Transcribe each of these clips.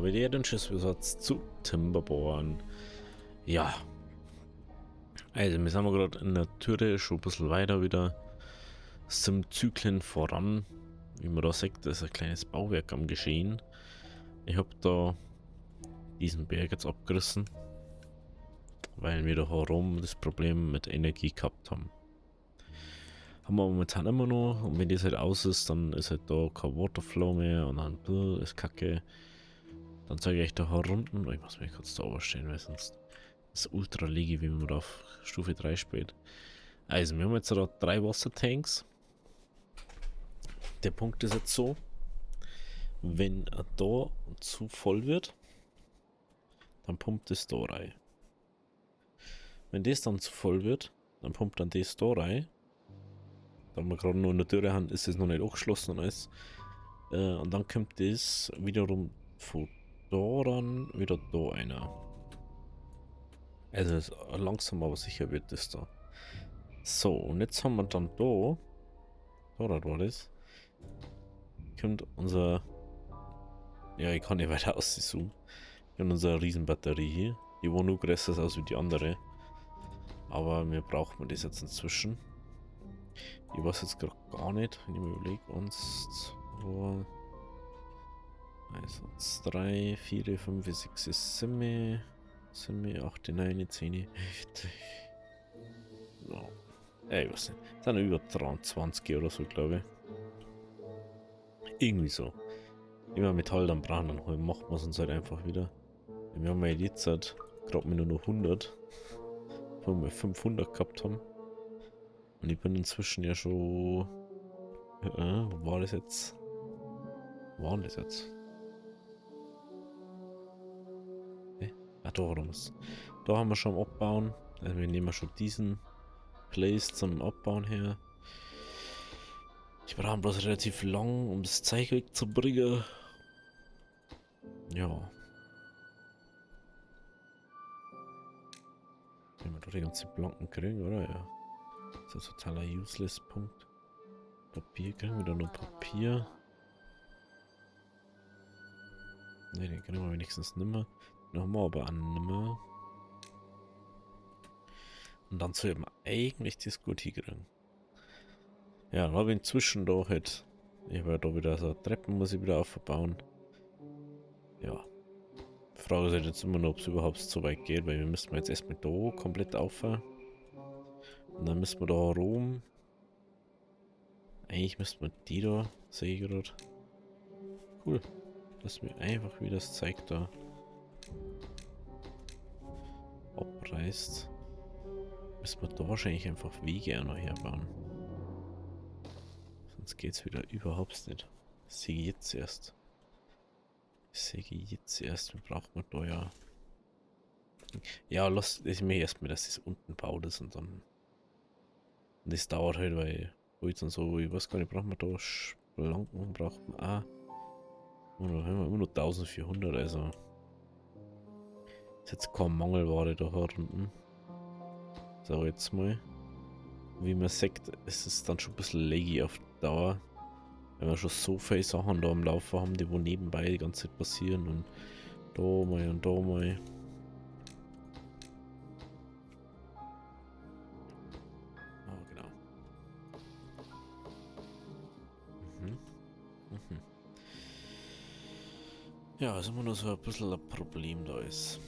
habe ich den Schiffsbesatz zu Timberborn. Ja. Also, wir sind gerade in der Türe schon ein bisschen weiter wieder. Zum Zyklen voran. Wie man da sieht, ist ein kleines Bauwerk am Geschehen. Ich habe da diesen Berg jetzt abgerissen, weil wir da herum das Problem mit Energie gehabt haben. Haben wir momentan immer noch, und wenn das halt aus ist, dann ist halt da kein Waterflow mehr und dann ist kacke. Dann zeige ich da herunten. Oh, ich muss mich kurz da überstehen, weil sonst ist ultra leggy, wie man da auf Stufe 3 spielt. Also, wir haben jetzt da 3 Wassertanks. Der Punkt ist jetzt so, wenn er da zu voll wird, dann pumpt es da rein. Wenn das dann zu voll wird, dann pumpt dann das da rein. Da wir gerade noch in der Türe haben, ist es noch nicht angeschlossen und alles. Und dann kommt das wiederum von da dann wieder da einer. Also langsam aber sicher wird das da. So, und jetzt haben wir dann da war das, kommt unser, ja, ich kann nicht weiter auszoomen, in unserer Riesenbatterie hier, die war nur größer aus wie die andere, aber wir brauchen das jetzt inzwischen. Ich weiß jetzt gerade gar nicht, wenn ich mir überlege, 1, 2, 1, 2, 3, 4, 5, 6, 7, 8, 9, 10, 11. So. Ich weiß nicht. Das sind über 23 oder so, glaube ich. Irgendwie so. Immer Metall dann brauchen, dann macht man es uns halt einfach wieder. Wir haben ja jetzt halt gerade nur noch 100, wo wir 500 gehabt haben. Und ich bin inzwischen ja schon. Wo war das jetzt? Wo war das jetzt? Ah, da warum ist. Da haben wir schon am Abbauen. Also wir nehmen schon diesen Place zum Abbauen her. Ich brauche bloß relativ lang, um das Zeug wegzubringen. Ja. Wenn wir da die ganzen Planken kriegen, oder? Ja. Das ist ein totaler Useless-Punkt. Papier, kriegen wir da noch Papier? Ne, den kriegen wir wenigstens nimmer. Den haben wir aber an nimmer. Und dann sollten wir eigentlich das gut hinkriegen. Ja, dann habe ich inzwischen da halt. Ich habe ja da wieder so Treppen, muss ich wieder aufbauen. Ja. Die Frage ist halt jetzt immer noch, ob es überhaupt so weit geht, weil wir müssen jetzt erstmal da komplett auffahren. Und dann müssen wir da rum. Eigentlich müssten wir die da, sehe ich gerade. Cool. Dass mir einfach wieder das Zeug da abreißt. Müssen wir da wahrscheinlich einfach Wege auch noch herbauen. Sonst geht es wieder überhaupt nicht. Das sehe ich jetzt erst. Wir brauchen da ja. Ja, lass ich mir erstmal, dass das unten baut ist und dann. Und das dauert halt, weil Holz und so, ich weiß gar nicht, brauchen wir da Schlanken, braucht man auch. Und dann haben wir immer nur 1400, also. Ist jetzt keine Mangelware da unten. So, jetzt mal. Wie man sieht, ist es dann schon ein bisschen laggy auf Dauer. Wenn wir schon so viele Sachen da am Laufen haben, die wo nebenbei die ganze Zeit passieren und da mal und da mal. Ah, genau. Mhm. Ja, ist immer nur so ein bisschen ein Problem da ist.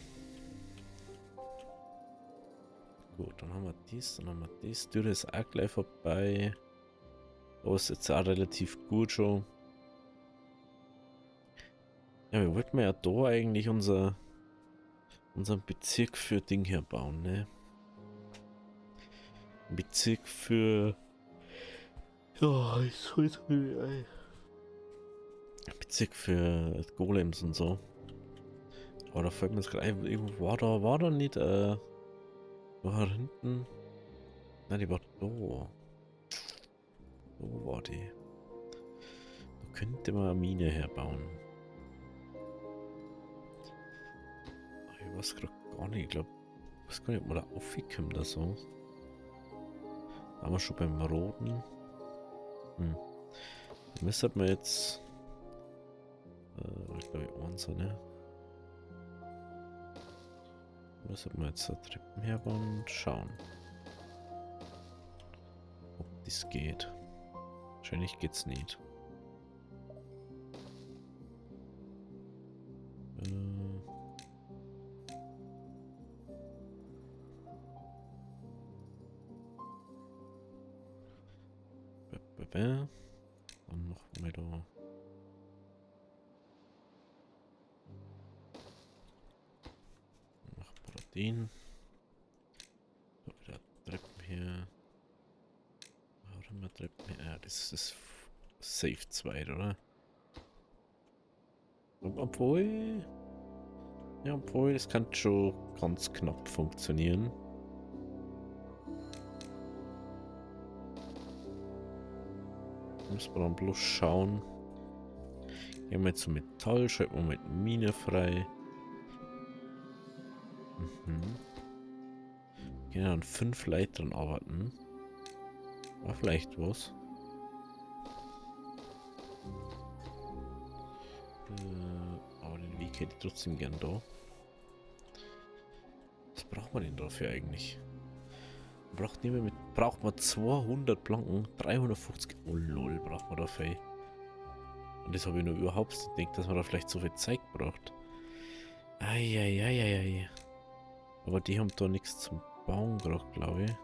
Gut, dann haben wir dies, dann haben wir das. Türe ist auch gleich vorbei. Da ist jetzt auch relativ gut schon. Ja, wir wollten ja da eigentlich unseren Bezirk für Ding hier bauen, ne? Ein Bezirk für. Ja, ich heute ein. Bezirk für Golems und so. Aber da fällt mir jetzt gerade ein, irgendwo war da nicht, war hinten. Nein, die war da. Wo war die? Da könnte man eine Mine herbauen. Ich weiß gerade gar nicht, ich glaube, ich weiß gar nicht, ob man da aufgekommen oder so. Da waren wir schon beim Roten. Da müsste man jetzt, ich glaube, so, ne? Müssen wir jetzt da Treppen herbauen und schauen, ob das geht. Wahrscheinlich geht's nicht. Dann machen wir da. Machen wir da den. So, wieder Treppen hier. Warum wir Treppen hier? Ja, das ist safe 2, oder? Obwohl. Ja, obwohl, das kann schon ganz knapp funktionieren. Müssen wir dann bloß schauen. Gehen wir jetzt zum Metall, schalten wir mit Mine frei. Gehen dann 5 Leitern arbeiten. War vielleicht was. Aber den Weg hätte ich trotzdem gern da. Was braucht man denn dafür eigentlich? Braucht man 200 Planken, 350. Oh lol, braucht man dafür. Und das habe ich nur überhaupt nicht gedacht, dass man da vielleicht so viel Zeit braucht. Eieieiei. Aber die haben da nichts zum Bauen gerade, glaube ich.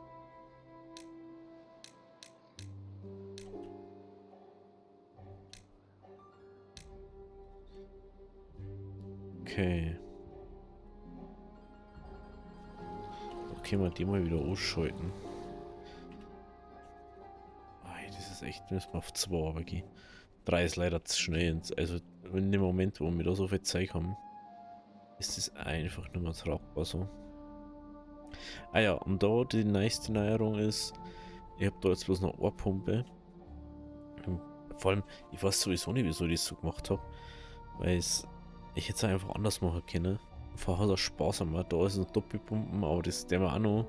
Okay. Okay, mal die mal wieder ausschalten. Das ist echt, müssen wir auf 2 aber gehen. 3 ist leider zu schnell. Also in dem Moment, wo wir da so viel Zeit haben, ist es einfach nicht mehr tragbar so. Ah ja, und da die nächste Neuerung ist, ich habe da jetzt bloß noch eine Pumpe. Vor allem, ich weiß sowieso nicht, wieso ich das so gemacht habe. Weil ich hätte es einfach anders machen können. Vorher hat er Spaß gemacht. Da ist ein Doppelpumpen, aber das werden wir auch noch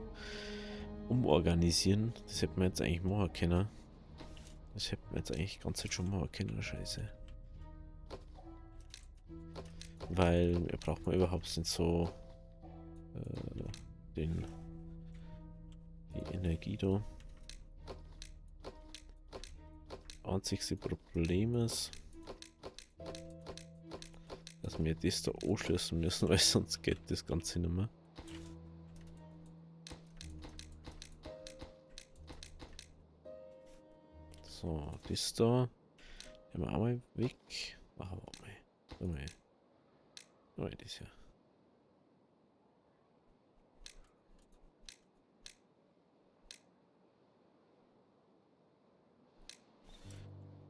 umorganisieren. Das hätten wir jetzt eigentlich machen können. Das hätten wir jetzt eigentlich die ganze Zeit schon machen können. Scheiße. Weil braucht man überhaupt nicht so die Energie da. Einzigste Problem ist, dass wir das da anschließen müssen, weil sonst geht das Ganze nicht mehr. So, das da. Haben wir auch mal weg. Ach, warte mal. Das hier.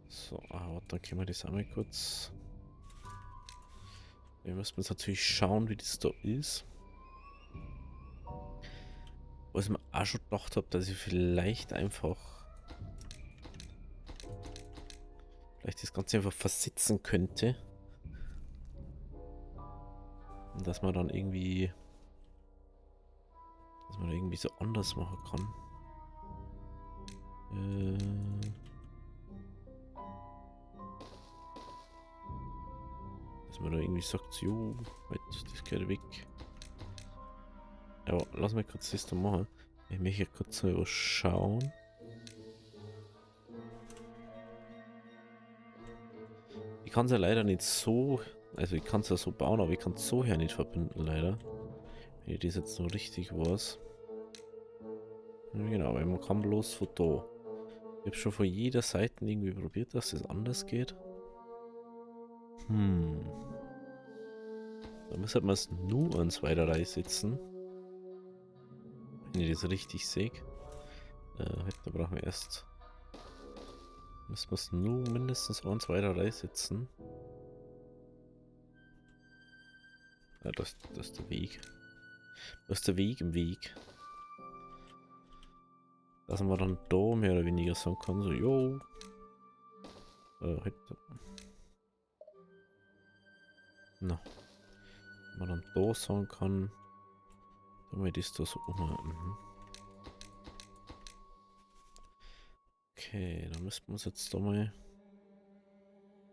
So, dann können wir das einmal kurz. Wir müssen jetzt natürlich schauen, wie das da ist. Was ich mir auch schon gedacht habe, dass ich vielleicht das Ganze einfach versetzen könnte. Und dass man dann irgendwie so anders machen kann. Dass man da irgendwie sagt, jo, halt, das geht weg. Ja, lass mich kurz das da machen. Ich möchte kurz so schauen. Ich kann es ja leider nicht so, also ich kann es ja so bauen, aber ich kann es so her nicht verbinden, leider. Wenn ich das jetzt noch richtig weiß. Ja, genau, weil man kann bloß von da. Ich habe schon von jeder Seite irgendwie probiert, dass das anders geht. Da müsste man es nur ans weiter reinsetzen. Wenn ich das richtig sehe. Da brauchen wir erst. Müssen wir es nur mindestens ans weiter reinsetzen. Ja, das ist der Weg. Das ist der Weg im Weg. Dass man dann da mehr oder weniger sagen kann, so, jo. Halt. Na. Man dann da sagen kann, damit ist das so. Okay, dann müssen wir uns jetzt da mal ein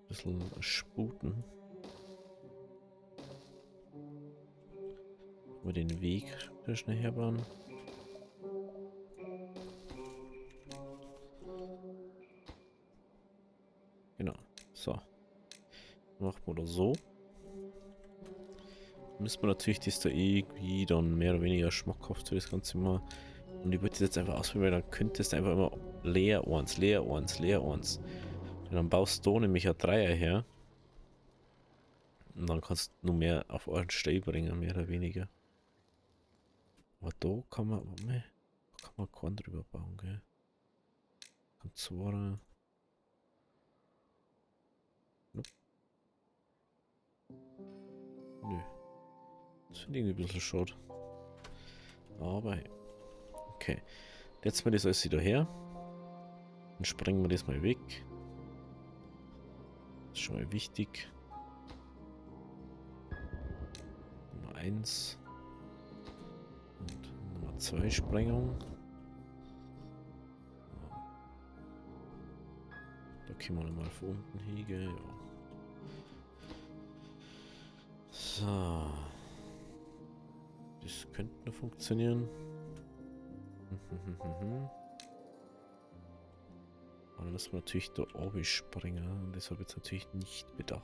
bisschen sputen. mal den Weg da schnell herbauen. Genau. So. Machen wir das so. Müssen wir natürlich das da irgendwie dann mehr oder weniger schmackhaft für das Ganze machen. Und ich würde das jetzt einfach ausprobieren, dann könntest du einfach immer leer eins, leer eins, leer eins. Und dann baust du nämlich ein Dreier her. Und dann kannst du nur mehr auf einen Stell bringen, mehr oder weniger. Aber da kann man, warte mal, da kann man keinen drüber bauen, gell? Kann zwar. Nope. Nö. Das finde ich irgendwie ein bisschen schade. Aber, okay. Jetzt mal das alles wieder her. Dann sprengen wir das mal weg. Das ist schon mal wichtig. Nummer 1. Und Nummer 2 Sprengung. Da können wir nochmal von unten hegen. Ja. So. Das könnte noch funktionieren. Aber dann müssen wir natürlich da oben springen. Und das habe ich jetzt natürlich nicht bedacht.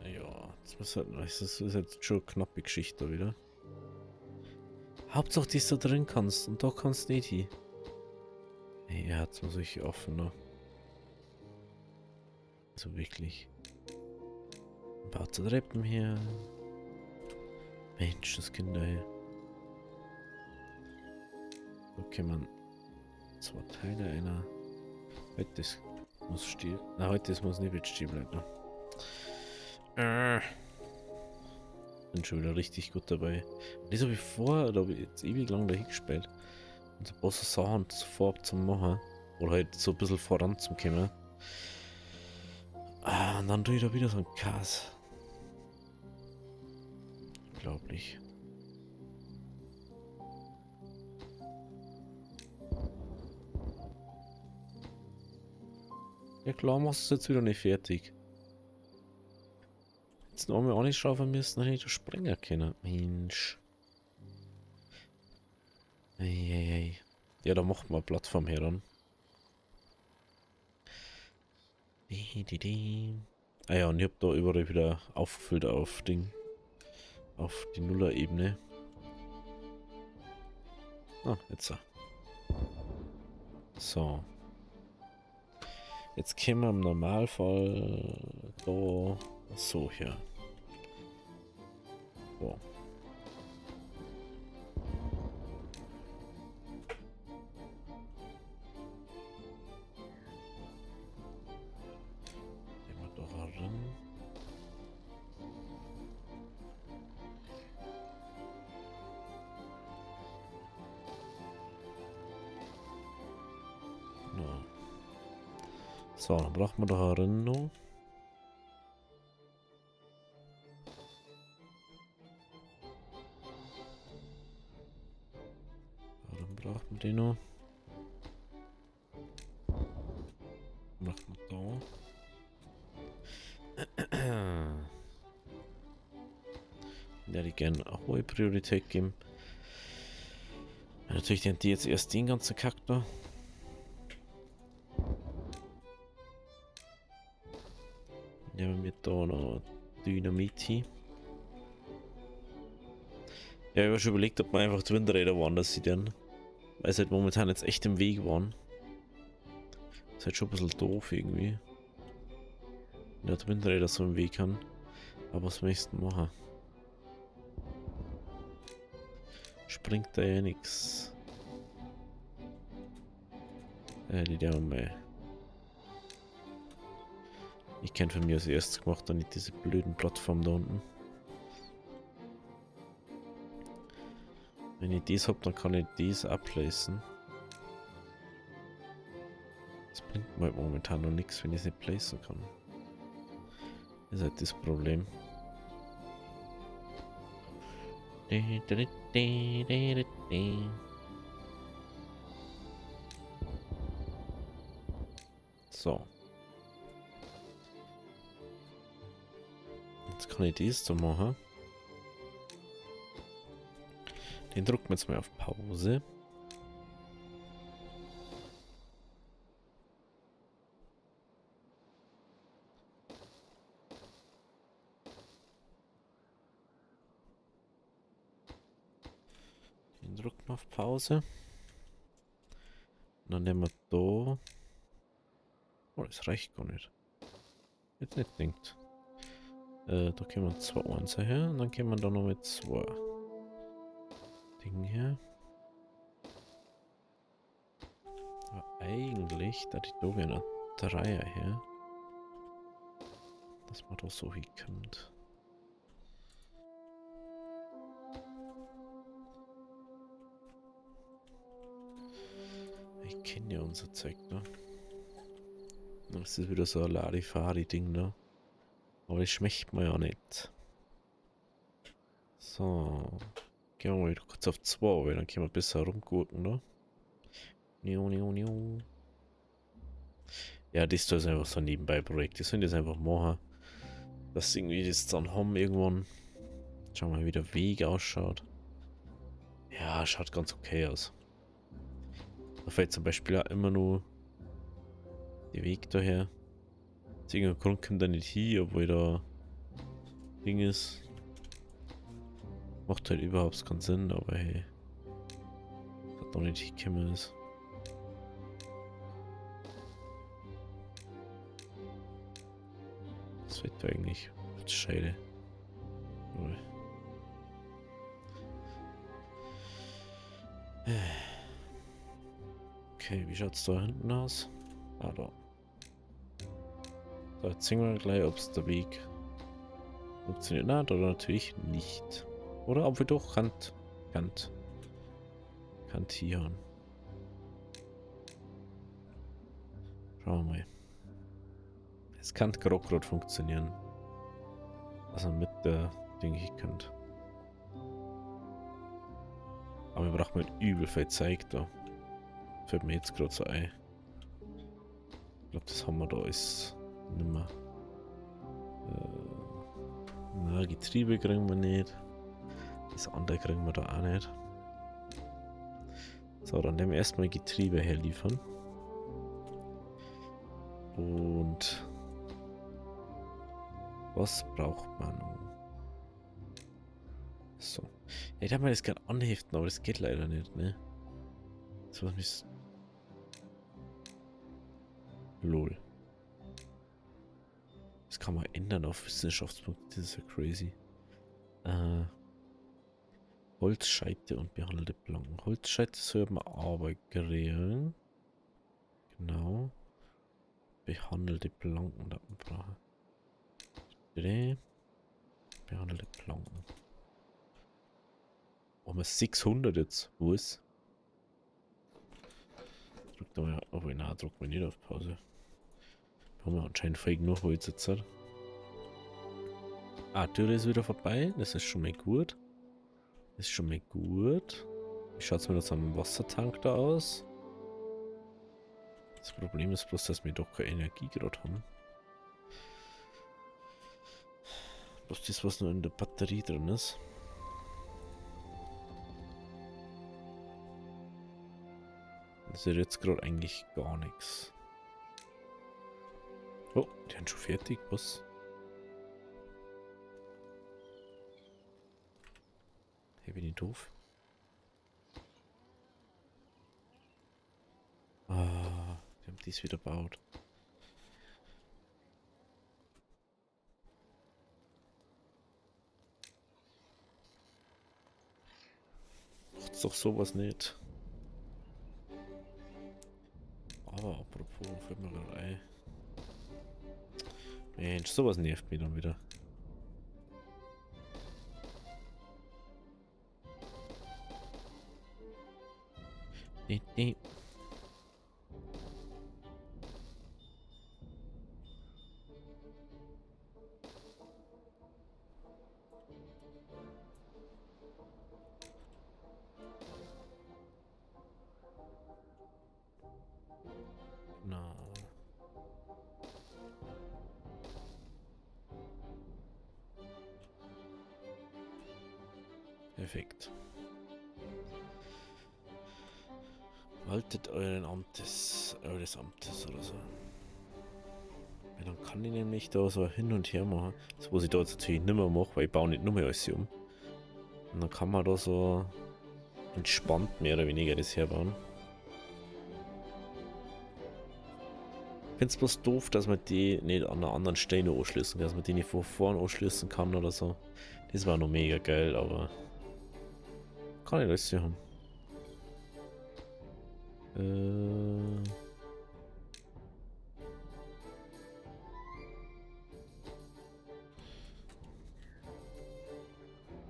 Ja, das ist jetzt schon eine knappe Geschichte wieder. Hauptsache, dass du da drin kannst und da kannst du nicht hin. Hey, er hat mal solche offener. Also wirklich. Baut so Treppen her. Mensch, das Kinder hier. Okay, man. 2 Teile einer. Heute das muss stehen. Na, heute das muss nicht stehen bleiben. Bin schon wieder richtig gut dabei. Das habe ich vorher, da habe ich jetzt ewig lang dahin gespielt. Und so ein paar Sachen vorab zum Machen. Oder halt so ein bisschen voran zum Kommen. Und dann tue ich da wieder so einen Kass. Unglaublich. Ja klar, machst du es jetzt wieder nicht fertig. Jetzt noch einmal anschauen müssen, dann hätte ich das springen können. Mensch. Eieiei. Ja, da macht man eine Plattform heran. Ah ja, und ich habe da überall wieder aufgefüllt auf Ding. Auf die Nuller-Ebene. Ah, jetzt so. So. Jetzt können wir im Normalfall da so hier. So. Nehmen wir da ran. No. So, dann braucht man da ran noch. Dann braucht man den noch. Macht man da. Ja, die gerne eine hohe Priorität geben. Natürlich den die jetzt erst den ganzen Kack da. Nehmen wir da noch Dynamit hin. Ja, ich habe schon überlegt, ob man einfach die Windräder woanders sieht, weil sie halt momentan jetzt echt im Weg waren. Das ist halt schon ein bisschen doof irgendwie. Wenn die Windräder so im Weg haben. Aber was möchtest du machen? Springt da ja nix. Die Dame. Ich kenne von mir als erstes gemacht, dann nicht diese blöden Plattformen da unten. Wenn ich das habe, dann kann ich das abplacen. Das bringt mir halt momentan noch nichts, wenn ich es nicht placen kann. Das ist halt das Problem. So. Jetzt kann ich das so machen. Den drücken wir jetzt mal auf Pause. Den drücken wir auf Pause. Und dann nehmen wir da. Oh, das reicht gar nicht. Jetzt nicht denkt. Da können wir 2 Einser her und dann können wir da noch mit 2 Dingen her. Aber eigentlich, da die da gerne 3er her. Dass man da so hinkommt. Ich kenne ja unser Zeug, ne? Das ist wieder so ein Larifari-Ding, ne? Aber das schmeckt mir ja nicht. So. Gehen wir mal wieder kurz auf 2, weil dann können wir besser rumgucken, ne? Niu, niu, niu. Ja, das ist einfach so ein Nebenbei-Projekt. Die sollen das einfach machen. Dass irgendwie das dann haben irgendwann. Schauen wir mal, wie der Weg ausschaut. Ja, schaut ganz okay aus. Da fällt zum Beispiel auch immer nur der Weg daher. Aus irgendeinem Grund kommt er nicht hin, obwohl da Ding ist. Macht halt überhaupt keinen Sinn, aber hey. Das hat doch nicht hingekommen ist. Das wird da eigentlich Scheide. Okay, wie schaut's da hinten aus? Ah, da. So, jetzt sehen wir gleich, ob es der Weg funktioniert. Na, da natürlich nicht. Oder ob wir doch kantieren. Schauen wir mal. Es kann gerade funktionieren. Also mit der Ding ich könnt. Aber wir brauchen mal übel viel Zeug da. Fällt mir jetzt gerade so ein. Ich glaube, das haben wir da alles nicht mehr. Na, Getriebe kriegen wir nicht. Das andere kriegen wir da auch nicht. So, dann nehmen wir erstmal Getriebe herliefern. Und was braucht man noch? So. Ich hätte mal das gerne anheften, aber das geht leider nicht, ne? So was mich. Lol. Das kann man ändern auf Wissenschaftspunkte, das ist ja crazy. Holzscheite und behandelte Planken. Holzscheite soll man aber kriegen. Genau. Behandelte Planken da brauchen. Behandelte Planken. Oh, wir 600 jetzt. Wo ist? Drückt mal, aber nein, drückt man nicht auf Pause. Da haben wir anscheinend fake noch Holz jetzt. Ah, die Tür ist wieder vorbei. Das ist schon mal gut. Das ist schon mal gut. Wie schaut es mit unserem Wassertank da aus? Das Problem ist bloß, dass wir doch keine Energie gerade haben. Bloß das, was nur in der Batterie drin ist. Das ist jetzt gerade eigentlich gar nichts. Oh, die sind schon fertig, was? Hey, bin ich doof? Ah, die haben dies wieder gebaut. Macht's doch sowas nicht. Aber apropos, fällt mir gerade ein. Mensch, sowas nervt mich dann wieder. Nee. Perfekt. Waltet eures Amtes oder so. Ja, dann kann ich nämlich da so hin und her machen. Das, was ich da jetzt natürlich nicht mehr mache, weil ich baue nicht nur mehr alles um. Und dann kann man da so entspannt mehr oder weniger das herbauen. Ich finde es bloß doof, dass man die nicht an einer anderen Stelle anschließen kann, dass man die nicht von vorne anschließen kann oder so. Das war noch mega geil, aber kann ich alles hier haben.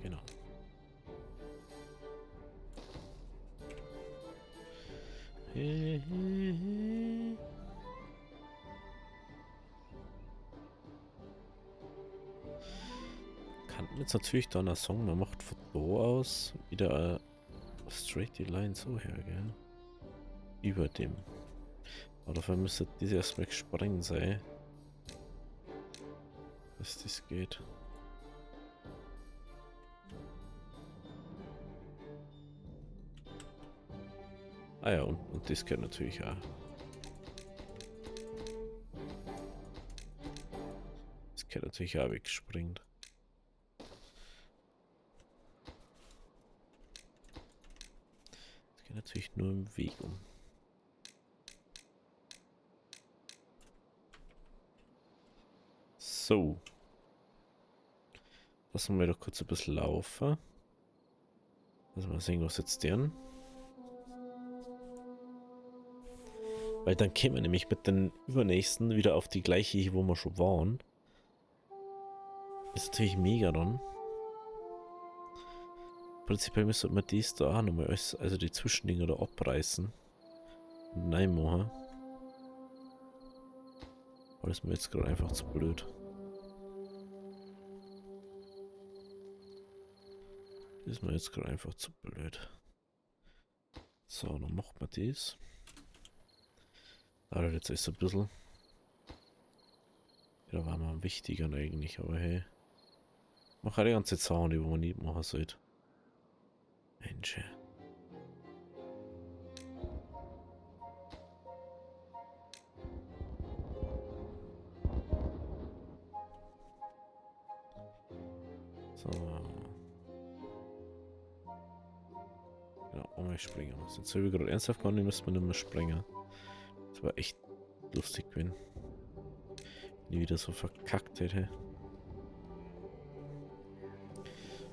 Genau. Kann jetzt natürlich dann ein Song, man macht von da aus wieder straight die Line so her, gell? Über dem. Aber dafür müsste das erstmal gesprengt sein, dass das geht. Ah ja, und das geht natürlich auch. Das geht natürlich auch wegspringt. Das geht natürlich nur im Weg um. So. Lassen wir doch kurz ein bisschen laufen. Lassen wir sehen, was jetzt deren. Weil dann kämen wir nämlich mit den übernächsten wieder auf die gleiche, wo wir schon waren. Ist natürlich mega dann. Prinzipiell müsste man dies da auch nochmal alles, also die Zwischendinger da abreißen. Und nein machen. Aber das ist mir jetzt gerade einfach zu blöd. Das ist mir jetzt gerade einfach zu blöd. So, dann macht man das. Aber jetzt ist so ein bisschen. Da war mal wichtiger eigentlich, aber hey. Mach halt die ganze Zaun, die man nicht machen sollte. Mensch. So. Ja, einmal springen. Jetzt habe ich gerade ernsthaft gar nicht, müssen wir nicht mehr springen. Das war echt lustig, wenn ich wieder so verkackt hätte.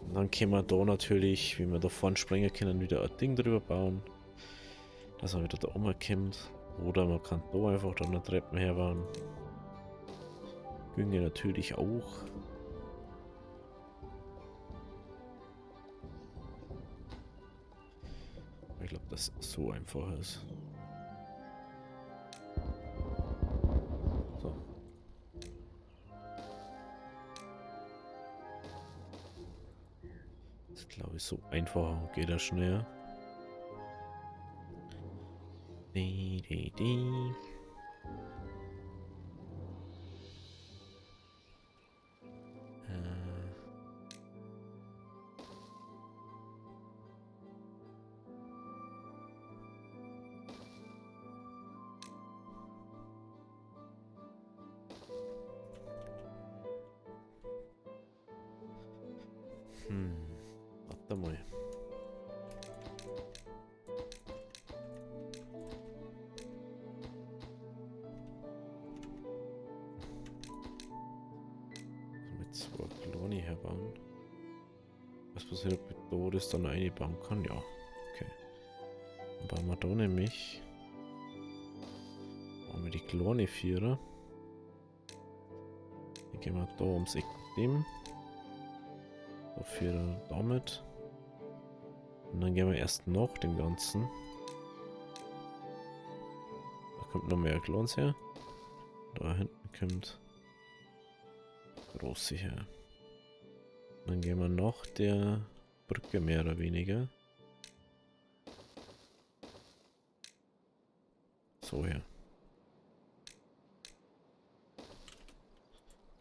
Und dann können wir da natürlich, wie wir da vorne springen können, wieder ein Ding drüber bauen. Dass er wieder da oben kommt. Oder man kann da einfach dann eine Treppe herbauen. Ginge natürlich auch. Ich glaube, dass so einfach ist. So. Das glaube ich so einfacher geht das schneller. Warte mal. Mit zwei Klone herbauen. Was passiert, ob ich das dann einbauen kann? Ja. Okay. Dann bauen wir da nämlich. Bauen wir die Klone Vierer. Dann gehen wir da ums Eck mit dem. Da Vierer damit. Und dann gehen wir erst noch den ganzen. Da kommt noch mehr Klons her. Da hinten kommt große her. Dann gehen wir noch der Brücke mehr oder weniger. So her.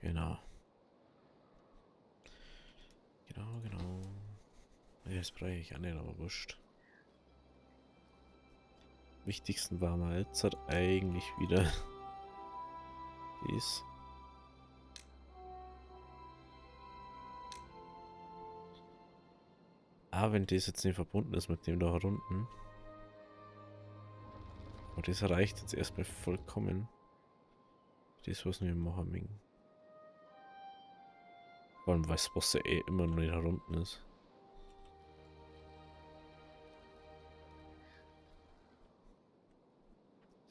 Genau. Genau. das brauche ich auch nicht, aber wurscht. Wichtigsten war mal jetzt halt eigentlich wieder dies. Ah, wenn das jetzt nicht verbunden ist mit dem da unten. Aber das reicht jetzt erstmal vollkommen. Das, was wir machen müssen. Vor allem, weil das Wasser eh immer noch nicht unten ist.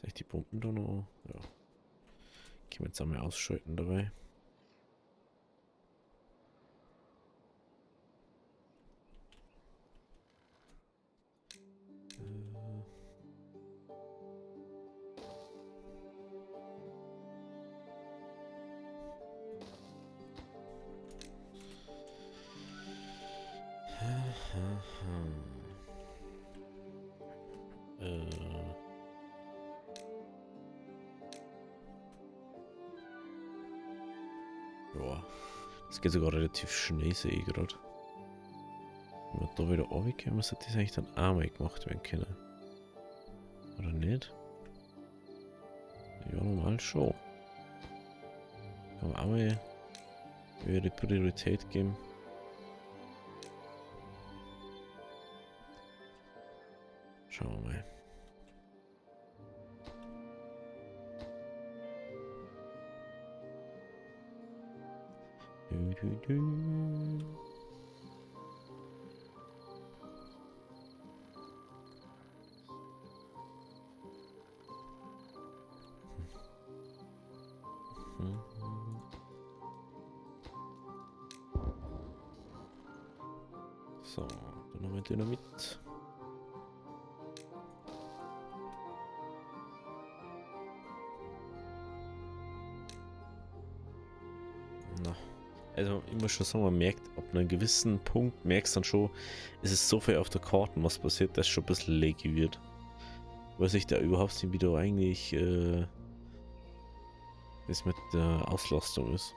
Soll ich die Pumpen da noch? Ja. Können wir jetzt einmal ausschalten dabei. Ja, das geht sogar relativ schnell, sehe ich gerade. Wenn wir da wieder runterkommen, sollte das eigentlich dann auch mal gemacht werden können. Oder nicht? Ja, normal schon. Kann man auch mal wieder die Priorität geben. Schauen wir mal. So, dann haben wir Dynamit. Na, also ich muss schon sagen, man merkt, ab einem gewissen Punkt merkst du dann schon, es ist so viel auf der Karte, was passiert, dass es schon ein bisschen laggy wird. Weiß ich da überhaupt nicht, wie da eigentlich das mit der Auslastung ist.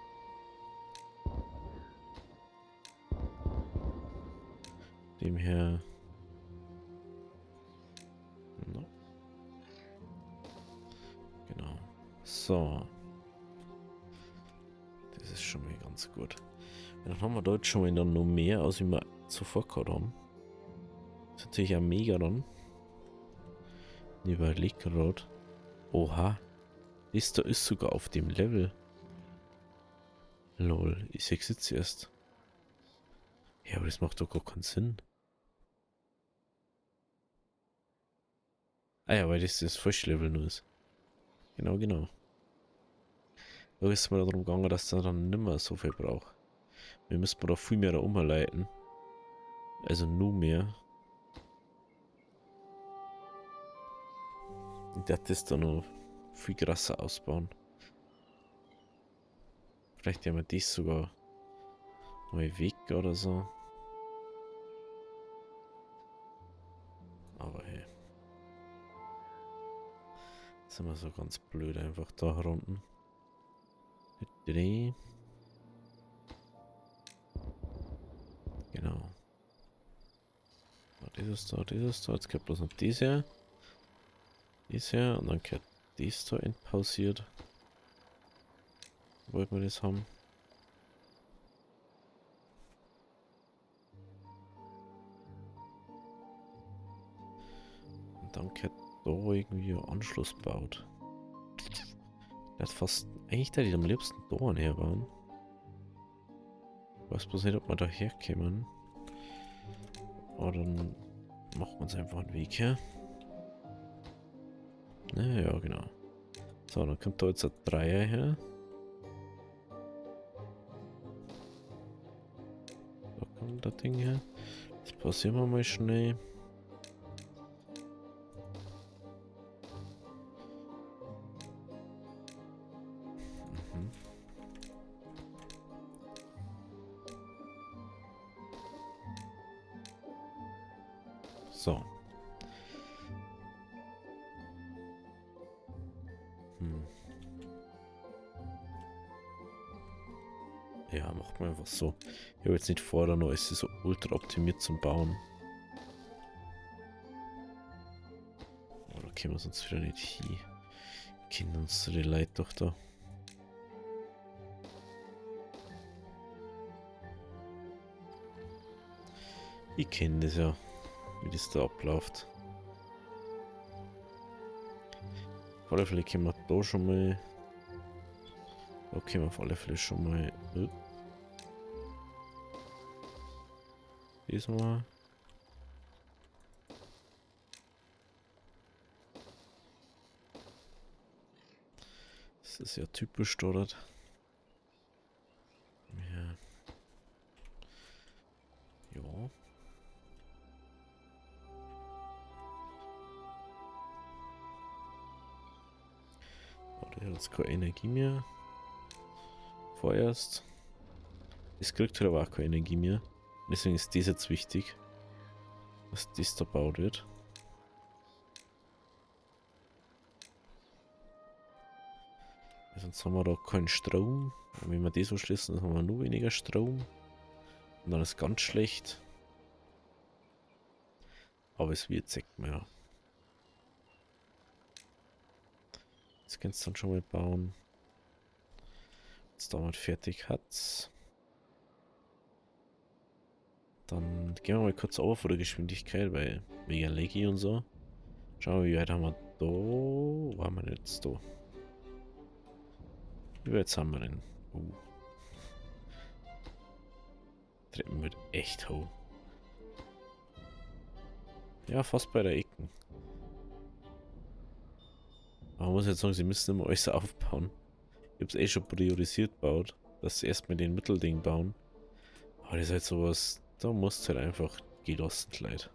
Dem her. No. Genau. So. Das ist schon mal ganz gut. Dann haben wir dort schon mal dann noch mehr, als wir zuvor gehabt haben. Das ist natürlich auch mega dann. Ich überlege gerade. Oha. Das da ist sogar auf dem Level. Lol, ich sehe es jetzt erst. Ja, aber das macht doch gar keinen Sinn. Ah ja, weil das falsche Level nur ist. Genau, genau. Da ist es mir darum gegangen, dass der dann nicht mehr so viel braucht. Wir müssen da viel mehr umleiten. Also nur mehr. Ich werde das dann noch viel krasser ausbauen. Vielleicht haben wir das sogar mal weg oder so. Aber hey. Sind wir so ganz blöd einfach da unten. Genau. Dieses da, dieses da. Jetzt gibt bloß noch diese. Diese und dann gehört dies da entpausiert. Wollten wir das haben? Und dann gehört da irgendwie ein Anschluss baut. Der hat fast. Eigentlich der, die am liebsten da herbauen. Ich weiß bloß nicht, ob wir da herkommen. Aber dann machen wir uns einfach einen Weg her. Ja, genau. So, dann kommt da jetzt ein Dreier her. Da kommt das Ding her. Das passieren wir mal schnell. Mhm. So. Ja, machen macht man einfach so. Ich habe jetzt nicht vor, da noch alles so ultra optimiert zum Bauen. Oder können wir sonst wieder nicht hin? Kennen uns die Leute doch da. Ich kenne das ja, wie das da abläuft. Auf alle Fälle können wir da schon mal. Da können wir auf alle Fälle schon mal. Diesmal. Das ist ja typisch dort. Ja. Ja. Oh, der hat jetzt keine Energie mehr. Vorerst. Es kriegt halt aber auch keine Energie mehr. Deswegen ist das jetzt wichtig, dass das da gebaut wird. Sonst haben wir da keinen Strom. Und wenn wir das so schließen, dann haben wir nur weniger Strom. Und dann ist ganz schlecht. Aber es wird, sagt man ja. Das kannst du dann schon mal bauen. Jetzt damit fertig hat's. Dann gehen wir mal kurz auf vor der Geschwindigkeit, weil mega laggy und so. Schauen wir, wie weit haben wir da? Wo haben wir denn jetzt da? Wie weit haben wir denn? Treppen wird echt hoch. Ja, fast bei der Ecken. Aber man muss jetzt sagen, sie müssen immer alles aufbauen. Ich habe es eh schon priorisiert gebaut, dass sie erstmal den Mittelding bauen. Aber das ist halt sowas, da musst du halt einfach gelassen, Leute.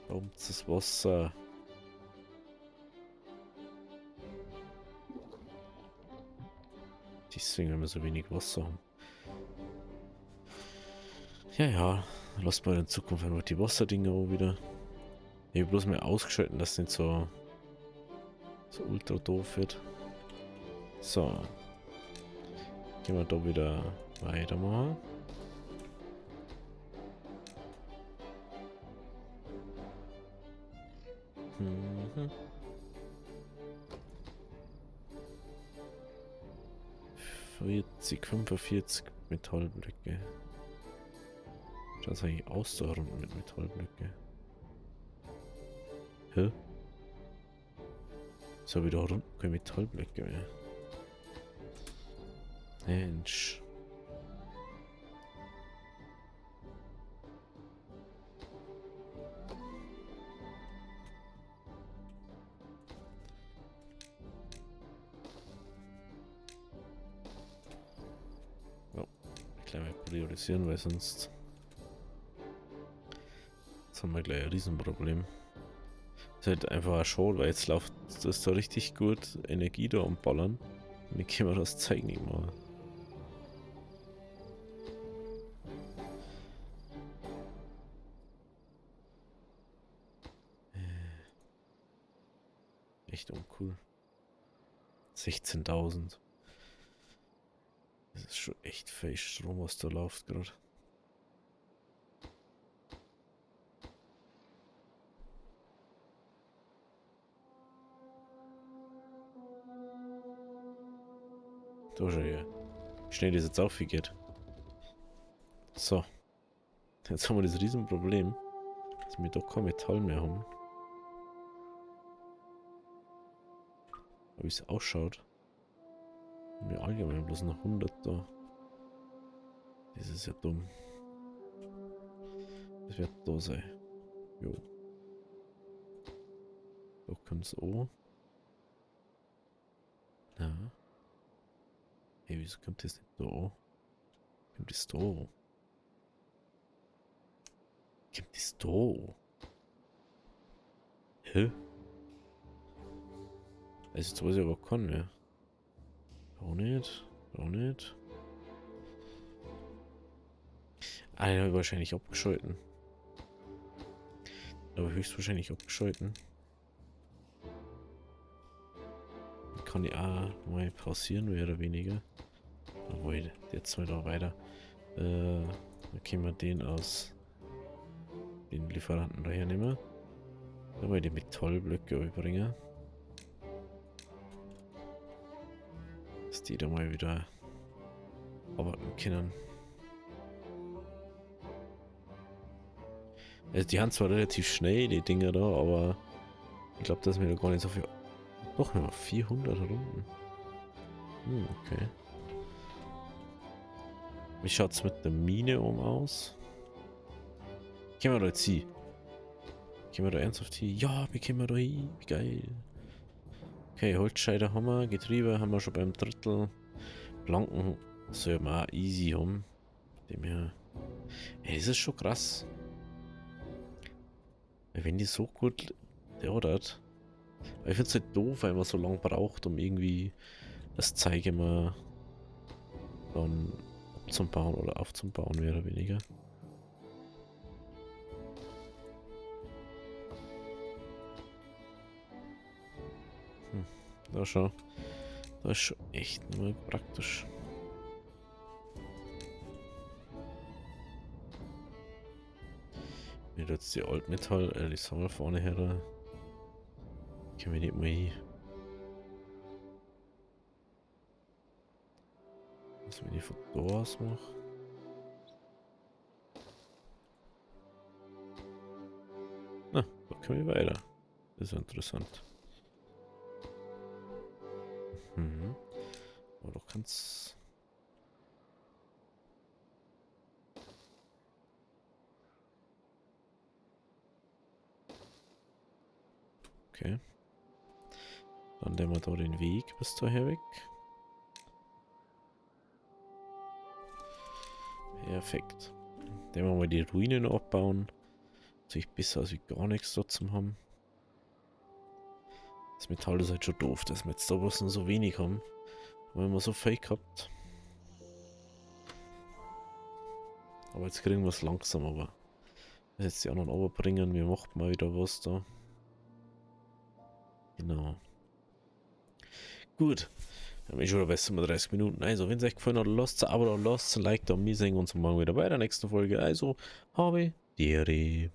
Kommt das Wasser. Deswegen, wenn wir so wenig Wasser haben. Ja, ja. Lasst mal in Zukunft einfach die Wasserdinger auch wieder. Ich habe bloß mal ausgeschalten, dass es nicht so ultra doof wird. So. Gehen wir da wieder weitermachen. Mhm. 45 Metallblöcke. Schaut es eigentlich aus da unten mit Metallblöcke? Hä? So, wieder unten keine Metallblöcke mehr. Mensch. Oh, gleich mal priorisieren, weil sonst haben wir gleich ein Riesenproblem. Ist halt einfach ein schade, weil jetzt läuft das da richtig gut Energie da am Ballern. Und dann können wir das zeigen immer. Echt uncool. 16.000. Das ist schon echt viel Strom, was da läuft gerade. Da schon ja. Wie schnell das jetzt aufgeht. So. Jetzt haben wir das Riesenproblem, dass wir doch kein Metall mehr haben. Aber wie es ausschaut. Haben wir allgemein bloß noch 100 da. Das ist ja dumm. Das wird da sein. Jo. Da kommt es auch. Na. Hey, wieso kommt das nicht da an? Kommt das da an? Kommt das da an? Hä? Also jetzt weiß ich aber keinen mehr. Auch nicht. Auch nicht. Ah, den habe ich wahrscheinlich abgeschalten. Aber höchstwahrscheinlich abgeschalten. kann ich auch mal pausieren, mehr oder weniger. Obwohl, jetzt mal da weiter. Dann können wir den aus den Lieferanten da hernehmen. Dann mal die Metallblöcke überbringen. Dass die da mal wieder arbeiten können. Also die haben zwar relativ schnell, die Dinger da, aber ich glaube, dass wir da gar nicht so viel... Doch, nur 400 Runden. Okay. Wie schaut's mit der Mine aus? Können wir da jetzt hin? Können wir da ernsthaft hin? Ja, wie können wir da hin? Wie geil. Okay, Holzscheider haben wir, Getriebe haben wir schon beim Drittel. Planken sollten wir auch easy haben. Dem her. Ey, das ist schon krass. Wenn die so gut ordert. Ich finde es halt doof, weil man so lange braucht, um irgendwie das Zeige mal dann abzubauen oder aufzubauen, mehr oder weniger. Da schau. Das ist schon echt nur praktisch. Wenn du jetzt die Altmetall, die Sammel vorne her, da können wir nicht mal hin. Was, wenn ich von da aus mache? Na, da können wir weiter. Das ist interessant. Aber du kannst... Okay. Dann nehmen wir da den Weg bis daher weg. Perfekt. Dann wir mal die Ruinen abbauen. Sieht besser aus wie gar nichts dort zu haben. Das Metall ist halt schon doof, dass wir jetzt da was nur so wenig haben. Haben wir so viel gehabt. Aber jetzt kriegen wir es langsam, aber jetzt die anderen runterbringen. Wir machen mal wieder was da. Genau. Gut. Dann bin ich schon besser mit 30 Minuten. Also, wenn es euch gefallen hat, lasst ein Abo da, lasst ein Like da, wir sehen uns morgen wieder bei der nächsten Folge. Also, habe die Ehre.